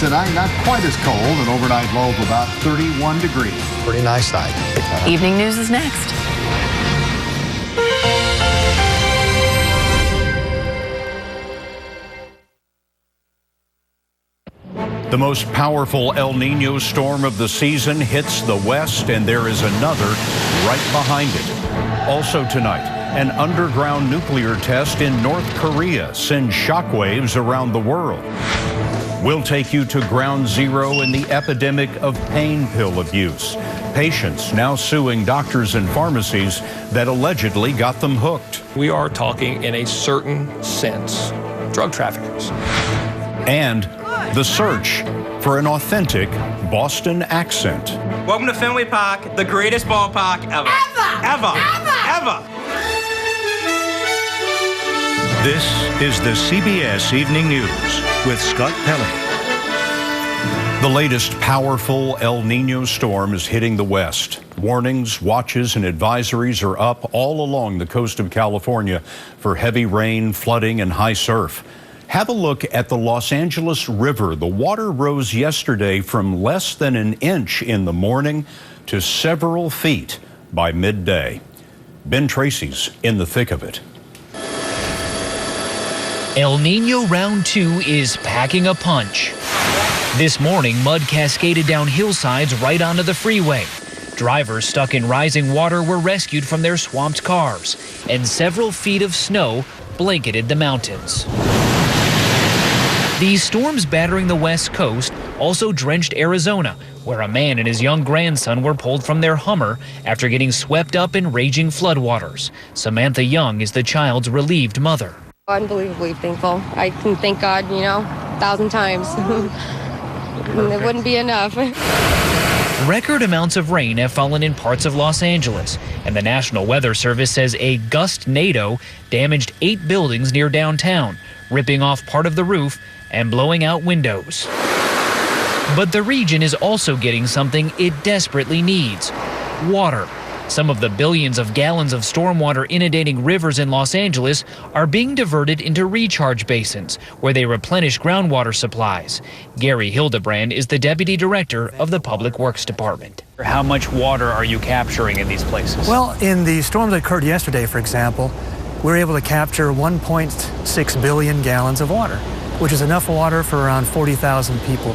tonight, not quite as cold. An overnight low of about 31 degrees. Pretty nice night. Evening News is next. The most powerful El Niño storm of the season hits the west, and there is another right behind it. Also tonight, an underground nuclear test in North Korea sends shockwaves around the world. We'll take you to ground zero in the epidemic of pain pill abuse. Patients now suing doctors and pharmacies that allegedly got them hooked. We are talking, in a certain sense, drug traffickers. And the search for an authentic Boston accent. Welcome to Fenway Park, the greatest ballpark ever. Ever! This is the CBS Evening News with Scott Pelley. The latest powerful El Niño storm is hitting the west. Warnings, watches, and advisories are up all along the coast of California for heavy rain, flooding, and high surf. Have a look at the Los Angeles River. The water rose yesterday from less than an inch in the morning to several feet by midday. Ben Tracy's in the thick of it. El Niño Round 2 is packing a punch. This morning, mud cascaded down hillsides right onto the freeway. Drivers stuck in rising water were rescued from their swamped cars, and several feet of snow blanketed the mountains. These storms battering the West Coast also drenched Arizona, where a man and his young grandson were pulled from their Hummer after getting swept up in raging floodwaters. Samantha Young is the child's relieved mother. Unbelievably thankful. I can thank God, 1,000 times. It wouldn't be enough. Record amounts of rain have fallen in parts of Los Angeles, and the National Weather Service says a gust-nado damaged 8 buildings near downtown, ripping off part of the roof and blowing out windows. But the region is also getting something it desperately needs: water. Some of the billions of gallons of stormwater inundating rivers in Los Angeles are being diverted into recharge basins, where they replenish groundwater supplies. Gary Hildebrand is the deputy director of the Public Works Department. How much water are you capturing in these places? Well, in the storm that occurred yesterday, for example, we were able to capture 1.6 billion gallons of water, which is enough water for around 40,000 people.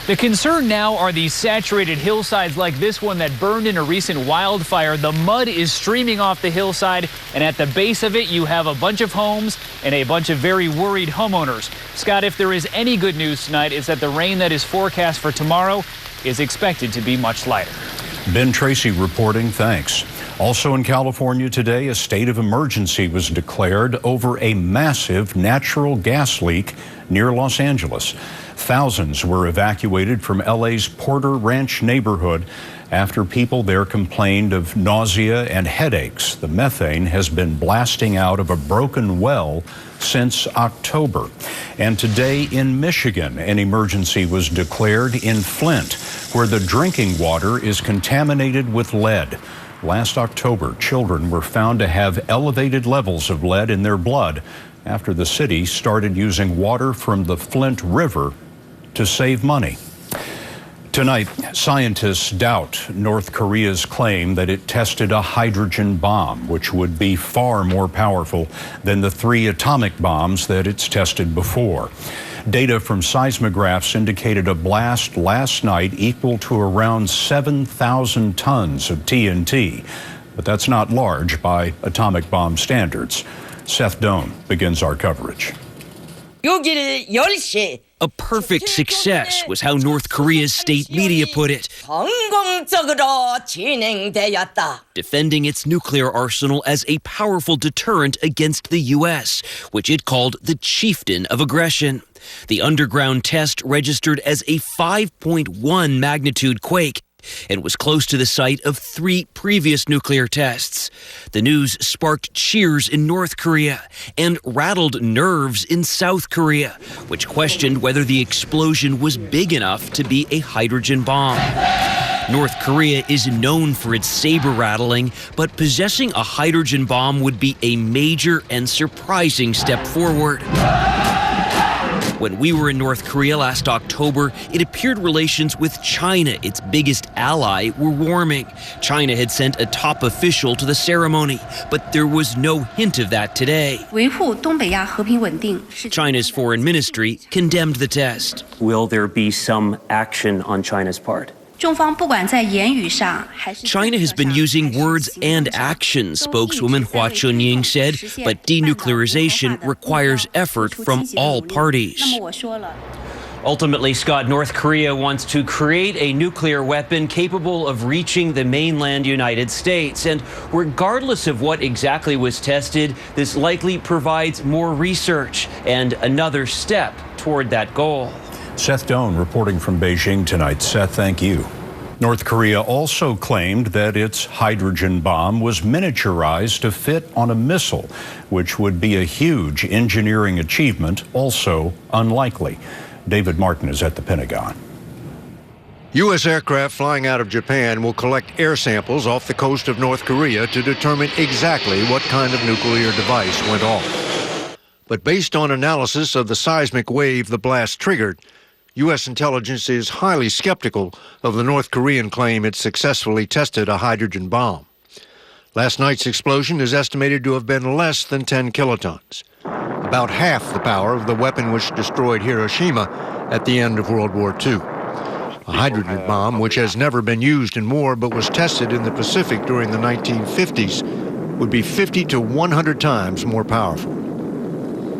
The concern now are these saturated hillsides like this one that burned in a recent wildfire. The mud is streaming off the hillside, and at the base of it, you have a bunch of homes and a bunch of very worried homeowners. Scott, if there is any good news tonight, it's that the rain that is forecast for tomorrow is expected to be much lighter. Ben Tracy reporting, thanks. Also in California today, a state of emergency was declared over a massive natural gas leak near Los Angeles. Thousands were evacuated from LA's Porter Ranch neighborhood after people there complained of nausea and headaches. The methane has been blasting out of a broken well since October. And today in Michigan, an emergency was declared in Flint, where the drinking water is contaminated with lead. Last October, children were found to have elevated levels of lead in their blood after the city started using water from the Flint River to save money. Tonight, scientists doubt North Korea's claim that it tested a hydrogen bomb, which would be far more powerful than the 3 atomic bombs that it's tested before. Data from seismographs indicated a blast last night equal to around 7,000 tons of TNT, but that's not large by atomic bomb standards. Seth Doan begins our coverage. A perfect success was how North Korea's state media put it, defending its nuclear arsenal as a powerful deterrent against the U.S., which it called the chieftain of aggression. The underground test registered as a 5.1 magnitude quake and was close to the site of 3 previous nuclear tests. The news sparked cheers in North Korea and rattled nerves in South Korea, which questioned whether the explosion was big enough to be a hydrogen bomb. North Korea is known for its saber rattling, but possessing a hydrogen bomb would be a major and surprising step forward. When we were in North Korea last October, it appeared relations with China, its biggest ally, were warming. China had sent a top official to the ceremony, but there was no hint of that today. China's foreign ministry condemned the test. Will there be some action on China's part? China has been using words and actions, spokeswoman Hua Chunying said, but denuclearization requires effort from all parties. Ultimately, Scott, North Korea wants to create a nuclear weapon capable of reaching the mainland United States. And regardless of what exactly was tested, this likely provides more research and another step toward that goal. Seth Doan reporting from Beijing tonight. Seth, thank you. North Korea also claimed that its hydrogen bomb was miniaturized to fit on a missile, which would be a huge engineering achievement, also unlikely. David Martin is at the Pentagon. U.S. aircraft flying out of Japan will collect air samples off the coast of North Korea to determine exactly what kind of nuclear device went off. But based on analysis of the seismic wave the blast triggered, U.S. intelligence is highly skeptical of the North Korean claim it successfully tested a hydrogen bomb. Last night's explosion is estimated to have been less than 10 kilotons, about half the power of the weapon which destroyed Hiroshima at the end of World War II. A hydrogen bomb, which has never been used in war but was tested in the Pacific during the 1950s, would be 50 to 100 times more powerful.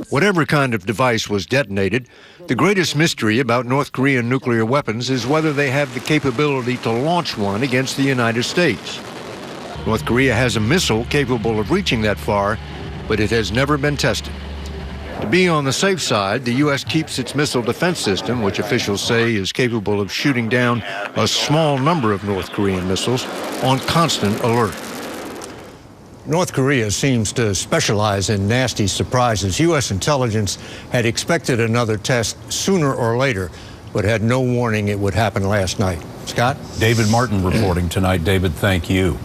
Whatever kind of device was detonated, the greatest mystery about North Korean nuclear weapons is whether they have the capability to launch one against the United States. North Korea has a missile capable of reaching that far, but it has never been tested. To be on the safe side, the U.S. keeps its missile defense system, which officials say is capable of shooting down a small number of North Korean missiles, on constant alert. North Korea seems to specialize in nasty surprises. U.S. intelligence had expected another test sooner or later, but had no warning it would happen last night. Scott? David Martin reporting tonight. David, thank you.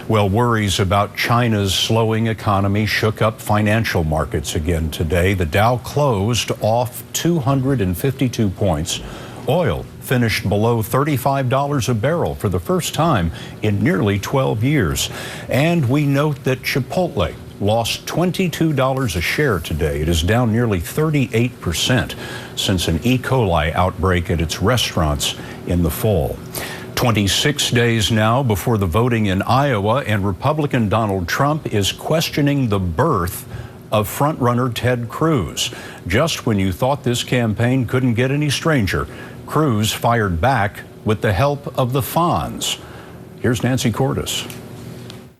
Well, worries about China's slowing economy shook up financial markets again today. The Dow closed off 252 points. Oil finished below $35 a barrel for the first time in nearly 12 years. And we note that Chipotle lost $22 a share today. It is down nearly 38% since an E. coli outbreak at its restaurants in the fall. 26 days now before the voting in Iowa, and Republican Donald Trump is questioning the birth of frontrunner Ted Cruz. Just when you thought this campaign couldn't get any stranger, Cruz fired back with the help of the Fonz. Here's Nancy Cordes.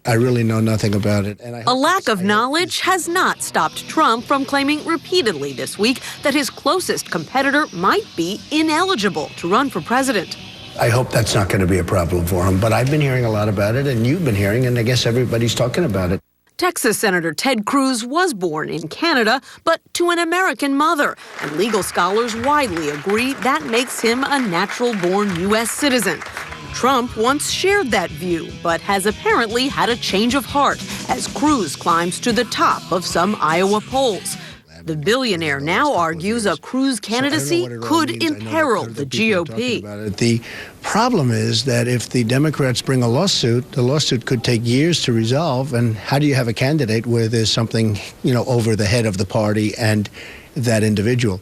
I really know nothing about it. A lack of knowledge has not stopped Trump from claiming repeatedly this week that his closest competitor might be ineligible to run for president. I hope that's not going to be a problem for him, but I've been hearing a lot about it, and you've been hearing, and I guess everybody's talking about it. Texas Senator Ted Cruz was born in Canada, but to an American mother, and legal scholars widely agree that makes him a natural-born U.S. citizen. Trump once shared that view, but has apparently had a change of heart as Cruz climbs to the top of some Iowa polls. The billionaire now argues a Cruz candidacy could imperil the GOP. The problem is that if the Democrats bring a lawsuit, the lawsuit could take years to resolve. And how do you have a candidate where there's something, over the head of the party and that individual?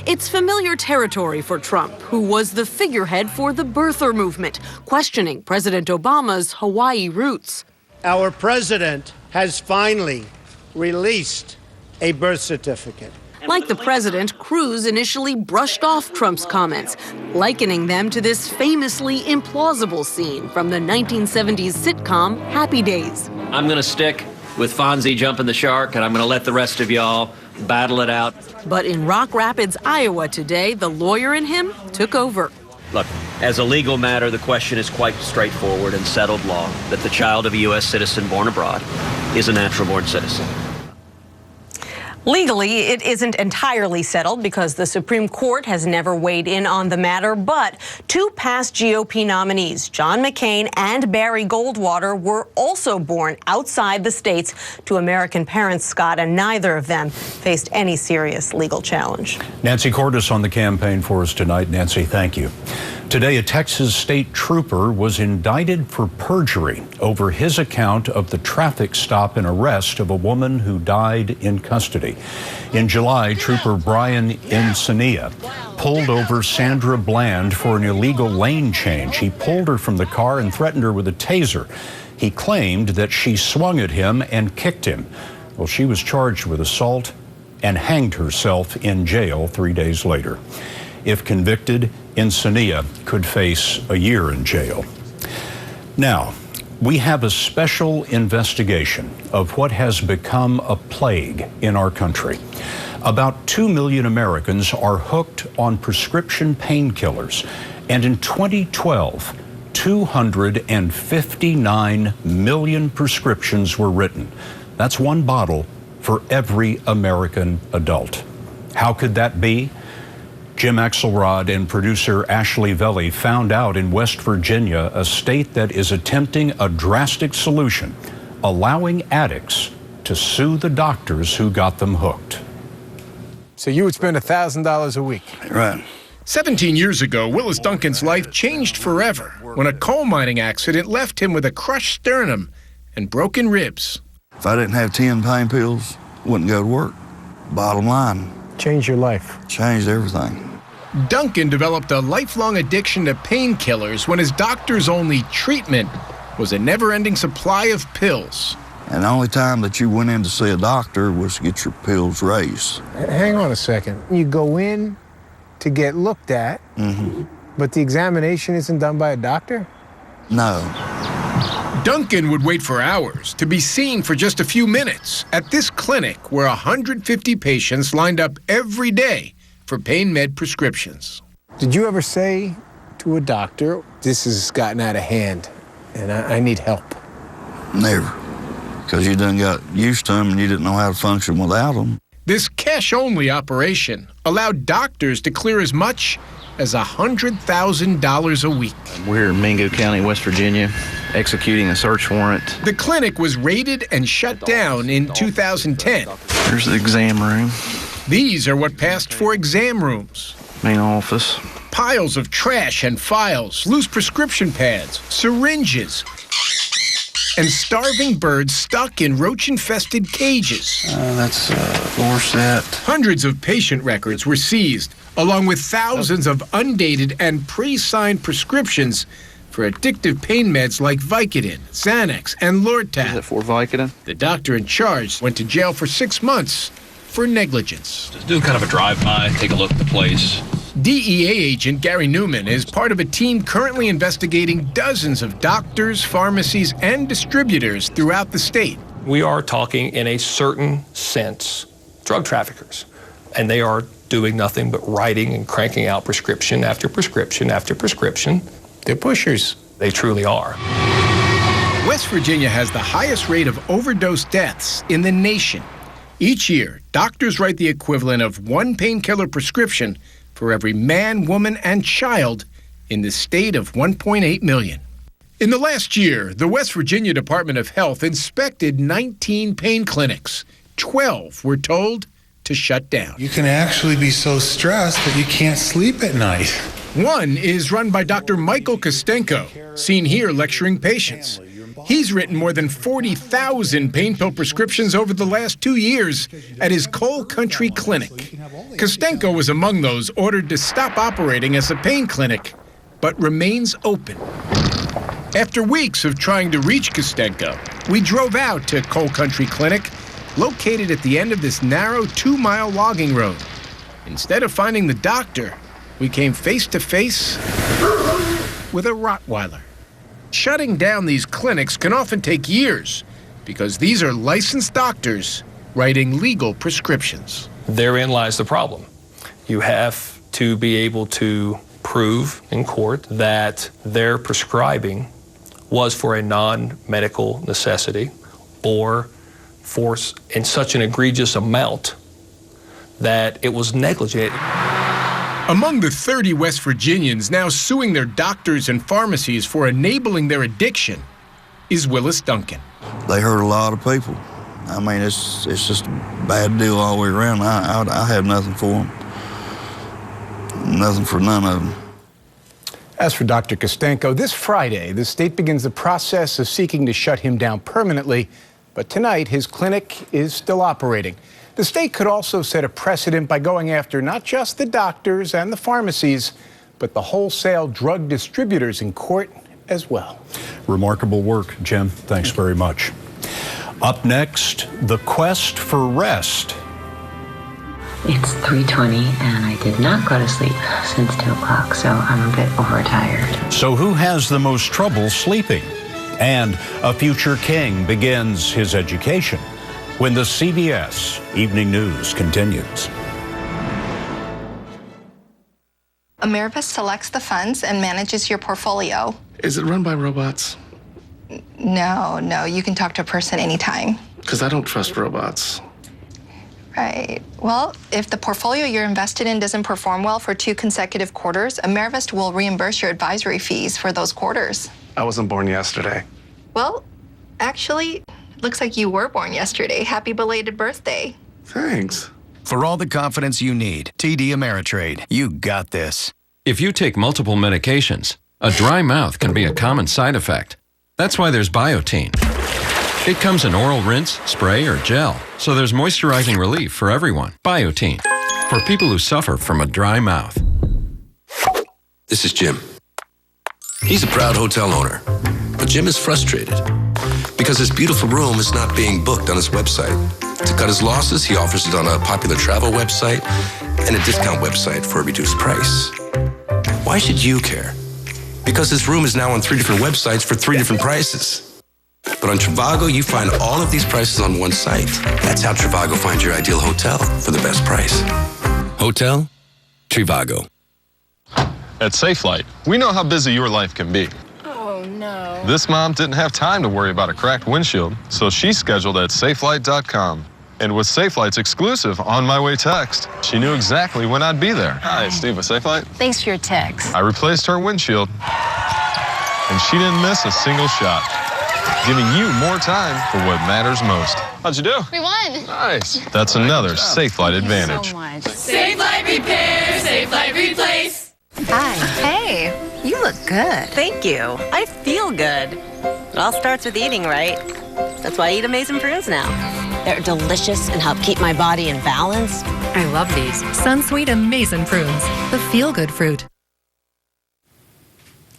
It's familiar territory for Trump, who was the figurehead for the birther movement, questioning President Obama's Hawaii roots. Our president has finally released a birth certificate. Like the president, Cruz initially brushed off Trump's comments, likening them to this famously implausible scene from the 1970s sitcom Happy Days. I'm going to stick with Fonzie jumping the shark, and I'm going to let the rest of y'all battle it out. But in Rock Rapids, Iowa today, the lawyer in him took over. Look, as a legal matter, the question is quite straightforward and settled law that the child of a U.S. citizen born abroad is a natural-born citizen. Legally, it isn't entirely settled because the Supreme Court has never weighed in on the matter, but two past GOP nominees, John McCain and Barry Goldwater, were also born outside the states to American parents, Scott, and neither of them faced any serious legal challenge. Nancy Cordes on the campaign for us tonight. Nancy, thank you. Today, a Texas state trooper was indicted for perjury over his account of the traffic stop and arrest of a woman who died in custody. In July, Trooper Brian Encenia pulled over Sandra Bland for an illegal lane change. He pulled her from the car and threatened her with a taser. He claimed that she swung at him and kicked him. Well, she was charged with assault and hanged herself in jail 3 days later. If convicted, Encenia could face a year in jail. Now, we have a special investigation of what has become a plague in our country. About 2 million Americans are hooked on prescription painkillers, and in 2012, 259 million prescriptions were written. That's one bottle for every American adult. How could that be? Jim Axelrod and producer Ashley Velli found out in West Virginia, a state that is attempting a drastic solution, allowing addicts to sue the doctors who got them hooked. So you would spend $1,000 a week? Right. 17 years ago, Willis Duncan's life changed forever when a coal mining accident left him with a crushed sternum and broken ribs. If I didn't have 10 pain pills, I wouldn't go to work. Bottom line. Changed your life. Changed everything. Duncan developed a lifelong addiction to painkillers when his doctor's only treatment was a never-ending supply of pills. And the only time that you went in to see a doctor was to get your pills raised. Hang on a second. You go in to get looked at, but the examination isn't done by a doctor? No. Duncan would wait for hours to be seen for just a few minutes at this clinic where 150 patients lined up every day for pain med prescriptions. Did you ever say to a doctor, this has gotten out of hand and I need help? Never. Because you done got used to them and you didn't know how to function without them. This cash-only operation allowed doctors to clear as much as $100,000 a week. We're here in Mingo County, West Virginia, executing a search warrant. The clinic was raided and shut down in 2010. Here's the exam room. These are what passed for exam rooms. Main office. Piles of trash and files, loose prescription pads, syringes, and starving birds stuck in roach-infested cages. That's a floor set. Hundreds of patient records were seized, along with thousands of undated and pre-signed prescriptions for addictive pain meds like Vicodin, Xanax, and Lortab. Is that for Vicodin? The doctor in charge went to jail for 6 months for negligence. Just do kind of a drive-by, take a look at the place. DEA agent Gary Newman is part of a team currently investigating dozens of doctors, pharmacies, and distributors throughout the state. We are talking, in a certain sense, drug traffickers. And they are doing nothing but writing and cranking out prescription after prescription after prescription. They're pushers. They truly are. West Virginia has the highest rate of overdose deaths in the nation. Each year, doctors write the equivalent of one painkiller prescription for every man, woman, and child in the state of 1.8 million. In the last year, the West Virginia Department of Health inspected 19 pain clinics. 12 were told to shut down. You can actually be so stressed that you can't sleep at night. One is run by Dr. Michael Kostenko, seen here lecturing patients. He's written more than 40,000 pain pill prescriptions over the last 2 years at his Coal Country Clinic. Kostenko was among those ordered to stop operating as a pain clinic, but remains open. After weeks of trying to reach Kostenko, we drove out to Coal Country Clinic, located at the end of this narrow 2-mile logging road. Instead of finding the doctor, we came face to face with a Rottweiler. Shutting down these clinics can often take years because these are licensed doctors writing legal prescriptions. Therein lies the problem. You have to be able to prove in court that their prescribing was for a non-medical necessity or for in such an egregious amount that it was negligent. Among the 30 West Virginians now suing their doctors and pharmacies for enabling their addiction is Willis Duncan. They hurt a lot of people. I mean, it's just a bad deal all the way around. I have nothing for them. Nothing for none of them. As for Dr. Kostenko, this Friday, the state begins the process of seeking to shut him down permanently. But tonight, his clinic is still operating. The state could also set a precedent by going after not just the doctors and the pharmacies, but the wholesale drug distributors in court as well. Remarkable work, Jim. Thanks very much. Up next, the quest for rest. It's 3:20 and I did not go to sleep since 2 o'clock, so I'm a bit overtired. So who has the most trouble sleeping? And a future king begins his education when the CBS Evening News continues. Amerivest selects the funds and manages your portfolio. Is it run by robots? No, you can talk to a person anytime. Because I don't trust robots. Right. Well, if the portfolio you're invested in doesn't perform well for 2 consecutive quarters, Amerivest will reimburse your advisory fees for those quarters. I wasn't born yesterday. Well, actually, looks like you were born yesterday. Happy belated birthday. Thanks. For all the confidence you need, TD Ameritrade, you got this. If you take multiple medications, a dry mouth can be a common side effect. That's why there's Biotene. It comes in oral rinse, spray, or gel, so there's moisturizing relief for everyone. Biotene, for people who suffer from a dry mouth. This is Jim. He's a proud hotel owner, but Jim is frustrated because his beautiful room is not being booked on his website. To cut his losses, he offers it on a popular travel website and a discount website for a reduced price. Why should you care? Because his room is now on 3 different websites for 3 different prices. But on Trivago, you find all of these prices on one site. That's how Trivago finds your ideal hotel for the best price. Hotel Trivago. At Safelite, we know how busy your life can be. Oh, no. This mom didn't have time to worry about a cracked windshield, so she scheduled at Safelite.com. And with Safelite's exclusive On My Way text, she knew exactly when I'd be there. Hi, Steve with Safelite. Thanks for your text. I replaced her windshield, and she didn't miss a single shot, giving you more time for what matters most. How'd you do? We won. Nice. That's another Safelite advantage. So much. Safelite Repair, Safelite Replace. Hi. Hey, you look good. Thank you. I feel good. It all starts with eating right. That's why I eat Amazing Prunes now. They're delicious and help keep my body in balance. I love these Sunsweet Amazing Prunes, the feel-good fruit.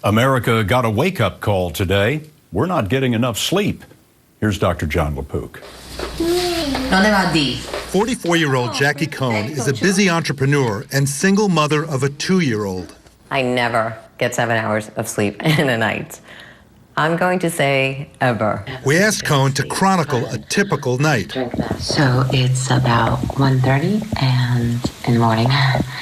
America got a wake-up call today. We're not getting enough sleep. Here's Dr. John LaPook. 44-year-old Jackie Cohn is a busy entrepreneur and single mother of a 2-year-old. I never get 7 hours of sleep in a night. I'm going to say ever. We asked Cohn to chronicle a typical night. So it's about 1:30 and in the morning.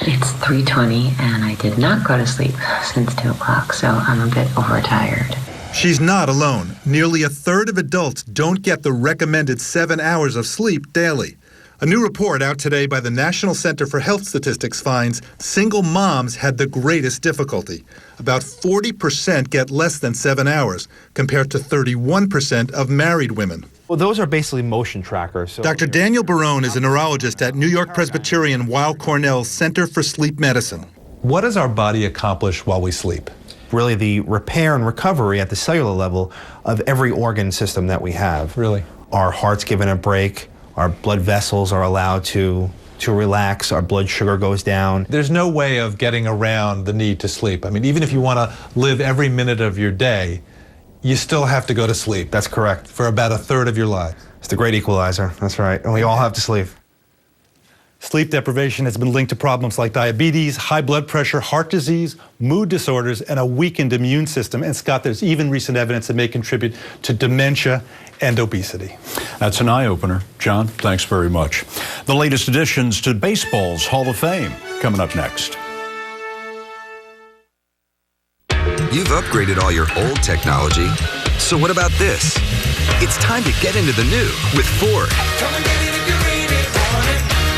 It's 3:20 and I did not go to sleep since 2 o'clock, so I'm a bit overtired. She's not alone. Nearly a third of adults don't get the recommended 7 hours of sleep daily. A new report out today by the National Center for Health Statistics finds single moms had the greatest difficulty. About 40% get less than 7 hours, compared to 31% of married women. Well, those are basically motion trackers. So Dr. Daniel Barone is a neurologist at New York Presbyterian Weill Cornell's Center for Sleep Medicine. What does our body accomplish while we sleep? Really the repair and recovery at the cellular level of every organ system that we have. Really? Our heart's given a break, our blood vessels are allowed to relax, our blood sugar goes down. There's no way of getting around the need to sleep. I mean, even if you want to live every minute of your day, you still have to go to sleep. That's correct. For about a third of your life. It's the great equalizer, that's right. And we all have to sleep. Sleep deprivation has been linked to problems like diabetes, high blood pressure, heart disease, mood disorders, and a weakened immune system. And Scott, there's even recent evidence that may contribute to dementia and obesity. That's an eye-opener. John, thanks very much. The latest additions to baseball's Hall of Fame coming up next. You've upgraded all your old technology, so what about this? It's time to get into the new with Ford.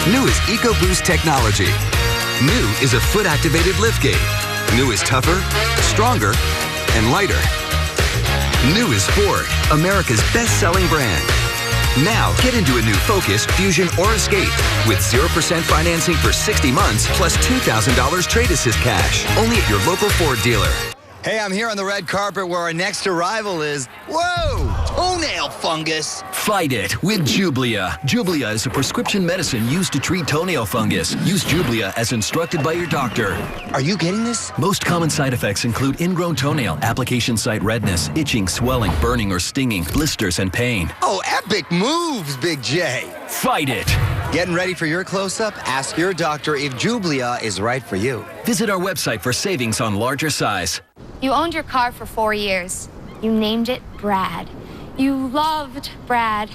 New is EcoBoost technology. New is a foot-activated liftgate. New is tougher, stronger, and lighter. New is Ford, America's best-selling brand. Now, get into a new Focus, Fusion, or Escape with 0% financing for 60 months plus $2,000 trade assist cash. Only at your local Ford dealer. Hey, I'm here on the red carpet where our next arrival is. Whoa! Toenail fungus! Fight it with Jublia. Jublia is a prescription medicine used to treat toenail fungus. Use Jublia as instructed by your doctor. Are you getting this? Most common side effects include ingrown toenail, application site redness, itching, swelling, burning or stinging, blisters, and pain. Oh, epic moves, Big J! Fight it! Getting ready for your close-up? Ask your doctor if Jublia is right for you. Visit our website for savings on larger size. You owned your car for 4 years. You named it Brad. You loved Brad.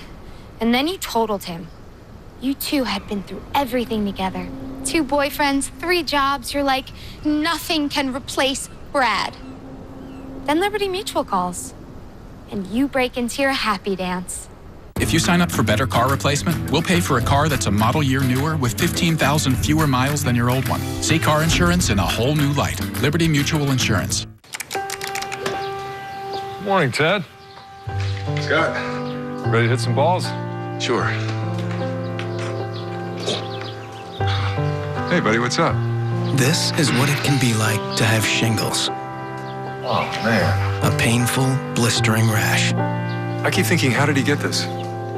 And then you totaled him. You two had been through everything together. 2 boyfriends, 3 jobs. You're like, nothing can replace Brad. Then Liberty Mutual calls. And you break into your happy dance. If you sign up for Better Car Replacement, we'll pay for a car that's a model year newer with 15,000 fewer miles than your old one. See car insurance in a whole new light. Liberty Mutual Insurance. Morning, Ted. Scott, ready to hit some balls? Sure. Hey, buddy, what's up? This is what it can be like to have shingles. Oh, man. A painful, blistering rash. I keep thinking, how did he get this?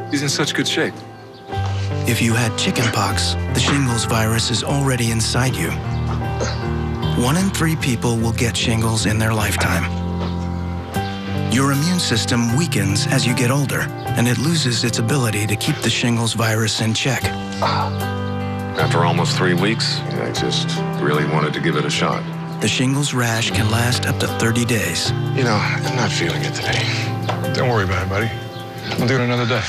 He's in such good shape. If you had chickenpox, the shingles virus is already inside you. 1 in 3 people will get shingles in their lifetime. Your immune system weakens as you get older, and it loses its ability to keep the shingles virus in check. After almost 3 weeks, I just really wanted to give it a shot. The shingles rash can last up to 30 days. You know, I'm not feeling it today. Don't worry about it, buddy. I'll do it another day.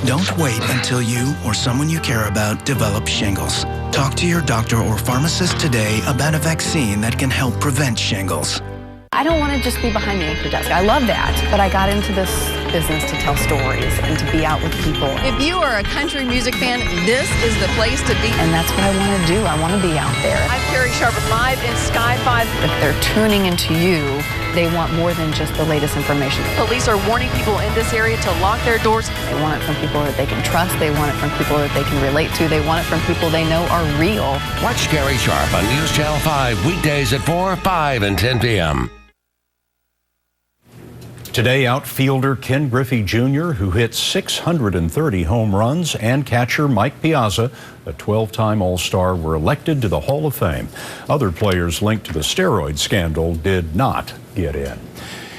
Don't wait until you or someone you care about develop shingles. Talk to your doctor or pharmacist today about a vaccine that can help prevent shingles. I don't want to just be behind the anchor desk. I love that, but I got into this business to tell stories and to be out with people. If you are a country music fan, this is the place to be. And that's what I want to do. I want to be out there. I'm Carrie Sharper live in Sky 5. If they're tuning into you, they want more than just the latest information. Police are warning people in this area to lock their doors. They want it from people that they can trust. They want it from people that they can relate to. They want it from people they know are real. Watch Carrie Sharp on News Channel 5 weekdays at 4, 5, and 10 p.m. Today, outfielder Ken Griffey Jr., who hit 630 home runs, and catcher Mike Piazza, a 12-time All-Star, were elected to the Hall of Fame. Other players linked to the steroid scandal did not get in.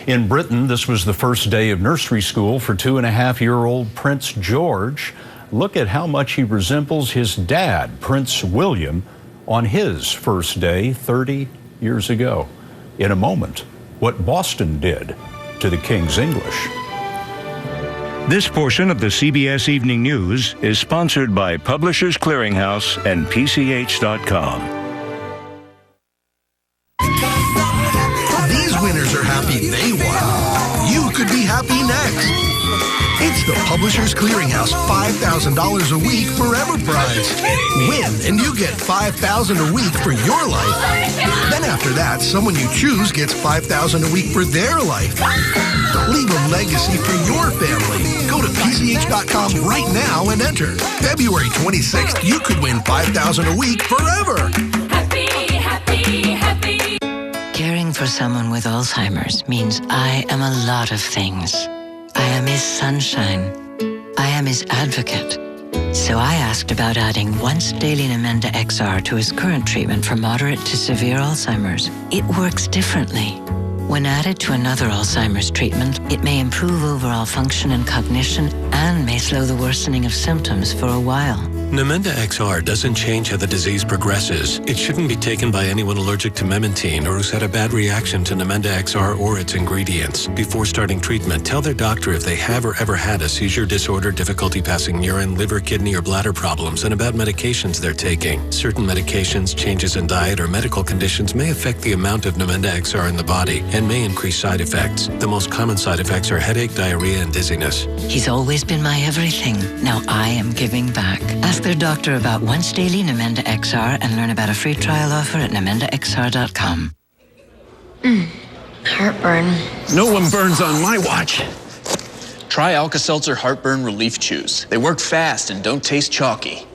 In Britain, this was the first day of nursery school for 2.5-year-old Prince George. Look at how much he resembles his dad, Prince William, on his first day 30 years ago. In a moment, what Boston did to the King's English. This portion of the CBS Evening News is sponsored by Publishers Clearinghouse and PCH.com. These winners are happy they won. You could be happy next. It's the Publishers Clearinghouse $5,000 a week forever prize. Win and you get $5,000 a week for your life. Then after that, someone you choose gets $5,000 a week for their life. Leave a legacy for your family. Go to PCH.com right now and enter. February 26th, you could win $5,000 a week forever. Happy, happy, happy. Caring for someone with Alzheimer's means I am a lot of things. I am his sunshine. I am his advocate. So I asked about adding once daily Namenda XR to his current treatment for moderate to severe Alzheimer's. It works differently. When added to another Alzheimer's treatment, it may improve overall function and cognition and may slow the worsening of symptoms for a while. Namenda XR doesn't change how the disease progresses. It shouldn't be taken by anyone allergic to memantine or who's had a bad reaction to Namenda XR or its ingredients. Before starting treatment, tell their doctor if they have or ever had a seizure disorder, difficulty passing urine, liver, kidney, or bladder problems, and about medications they're taking. Certain medications, changes in diet, or medical conditions may affect the amount of Namenda XR in the body, and may increase side effects. The most common side effects are headache, diarrhea, and dizziness. He's always been my everything. Now I am giving back. Ask their doctor about once daily Namenda XR and learn about a free trial offer at NamendaXR.com. Heartburn. No one burns on my watch. Try Alka-Seltzer Heartburn Relief Chews. They work fast and don't taste chalky.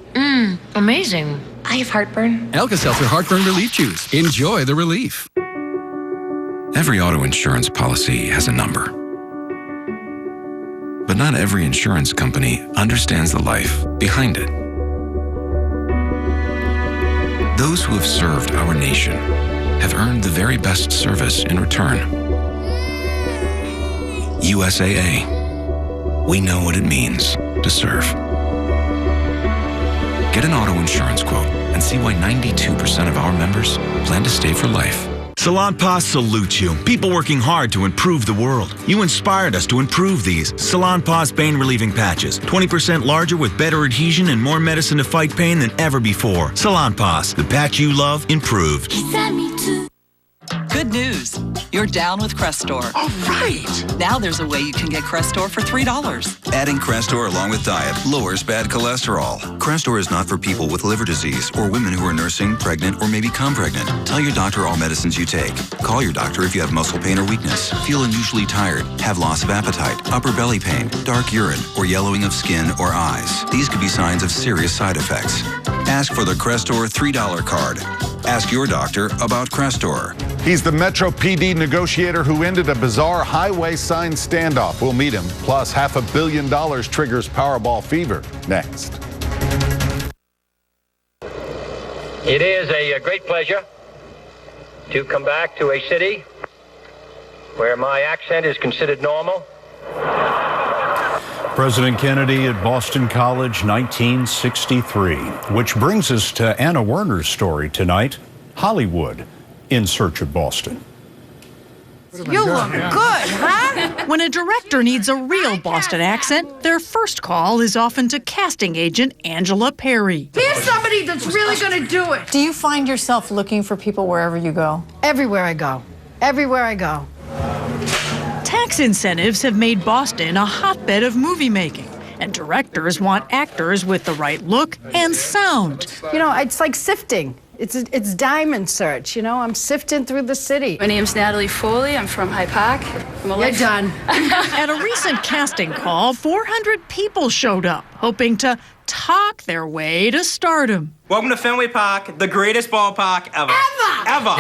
Amazing. I have heartburn. Alka-Seltzer Heartburn Relief Chews. Enjoy the relief. Every auto insurance policy has a number. But not every insurance company understands the life behind it. Those who have served our nation have earned the very best service in return. USAA. We know what it means to serve. Get an auto insurance quote and see why 92% of our members plan to stay for life. Salonpas salutes you. People working hard to improve the world. You inspired us to improve these. Salonpas pain relieving patches. 20% larger with better adhesion and more medicine to fight pain than ever before. Salonpas, the patch you love, improved. Good news. You're down with Crestor. All right. Now there's a way you can get Crestor for $3. Adding Crestor along with diet lowers bad cholesterol. Crestor is not for people with liver disease or women who are nursing, pregnant, or may become pregnant. Tell your doctor all medicines you take. Call your doctor if you have muscle pain or weakness, feel unusually tired, have loss of appetite, upper belly pain, dark urine, or yellowing of skin or eyes. These could be signs of serious side effects. Ask for the Crestor $3 card. Ask your doctor about Crestor. He's the Metro PD negotiator who ended a bizarre highway sign standoff. We'll meet him. Plus, $500 million triggers Powerball fever. Next. It is a great pleasure to come back to a city where my accent is considered normal. President Kennedy at Boston College, 1963. Which brings us to Anna Werner's story tonight, Hollywood in search of Boston. You look good, huh? When a director needs a real Boston accent, their first call is often to casting agent Angela Perry. Here's somebody that's really going to do it. Do you find yourself looking for people wherever you go? Everywhere I go. Everywhere I go. Tax incentives have made Boston a hotbed of movie making, and directors want actors with the right look and sound. You know, it's like sifting. It's diamond search, you know? I'm sifting through the city. My name's Natalie Foley. I'm from High Park. You're done. At a recent casting call, 400 people showed up, hoping to talk their way to stardom. Welcome to Fenway Park, the greatest ballpark ever. Ever!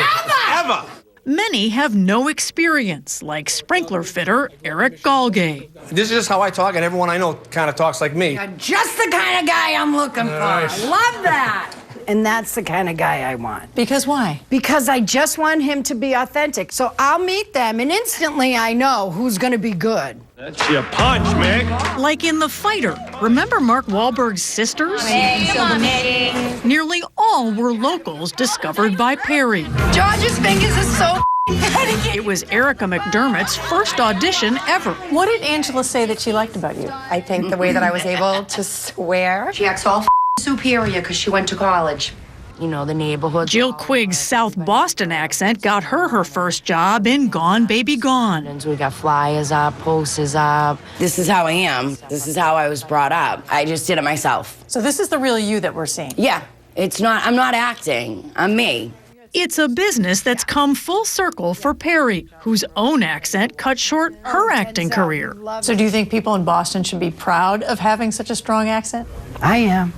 Many have no experience, like sprinkler fitter Eric Galgay. This is just how I talk, and everyone I know kind of talks like me. You're just the kind of guy I'm looking for. Nice. I love that. And that's the kind of guy I want. Because why? Because I just want him to be authentic. So I'll meet them, and instantly I know who's going to be good. That's your punch, Mick. Like in The Fighter. Remember Mark Wahlberg's sisters? Hey, come on, Mick. Nearly all were locals discovered by Perry. George's fingers are so petty. It was Erica McDermott's first audition ever. What did Angela say that she liked about you? I think the way that I was able to swear. She acts all superior because she went to college. You know, the neighborhood. Jill Quigg's South Boston accent got her first job in Gone Baby Gone. We got flyers up, posters up. This is how I am. This is how I was brought up. I just did it myself. So this is the real you that we're seeing? Yeah. I'm not acting. I'm me. It's a business that's come full circle for Perry, whose own accent cut short her acting career. So do you think people in Boston should be proud of having such a strong accent? I am.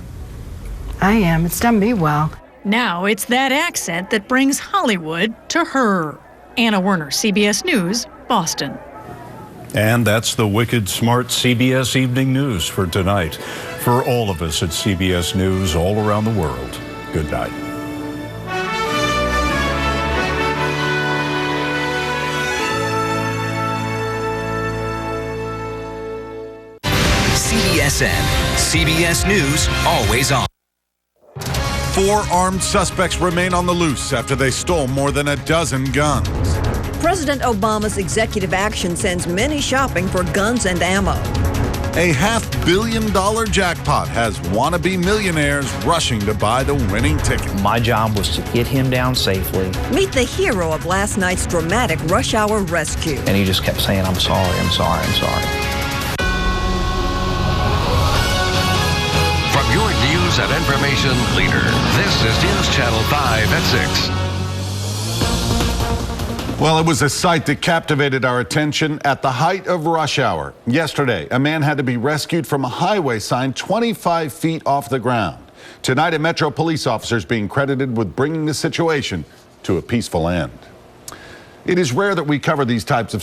It's done me well. Now it's that accent that brings Hollywood to her. Anna Werner, CBS News, Boston. And that's the wicked smart CBS Evening News for tonight. For all of us at CBS News all around the world, good night. CBSN, CBS News, always on. 4 armed suspects remain on the loose after they stole more than a dozen guns. President Obama's executive action sends many shopping for guns and ammo. A $500 million jackpot has wannabe millionaires rushing to buy the winning ticket. My job was to get him down safely. Meet the hero of last night's dramatic rush hour rescue. And he just kept saying, I'm sorry, I'm sorry, I'm sorry. From your news and information leader, this is News Channel 5 at 6. Well, it was a sight that captivated our attention at the height of rush hour. Yesterday, a man had to be rescued from a highway sign 25 feet off the ground. Tonight, a Metro police officer is being credited with bringing the situation to a peaceful end. It is rare that we cover these types of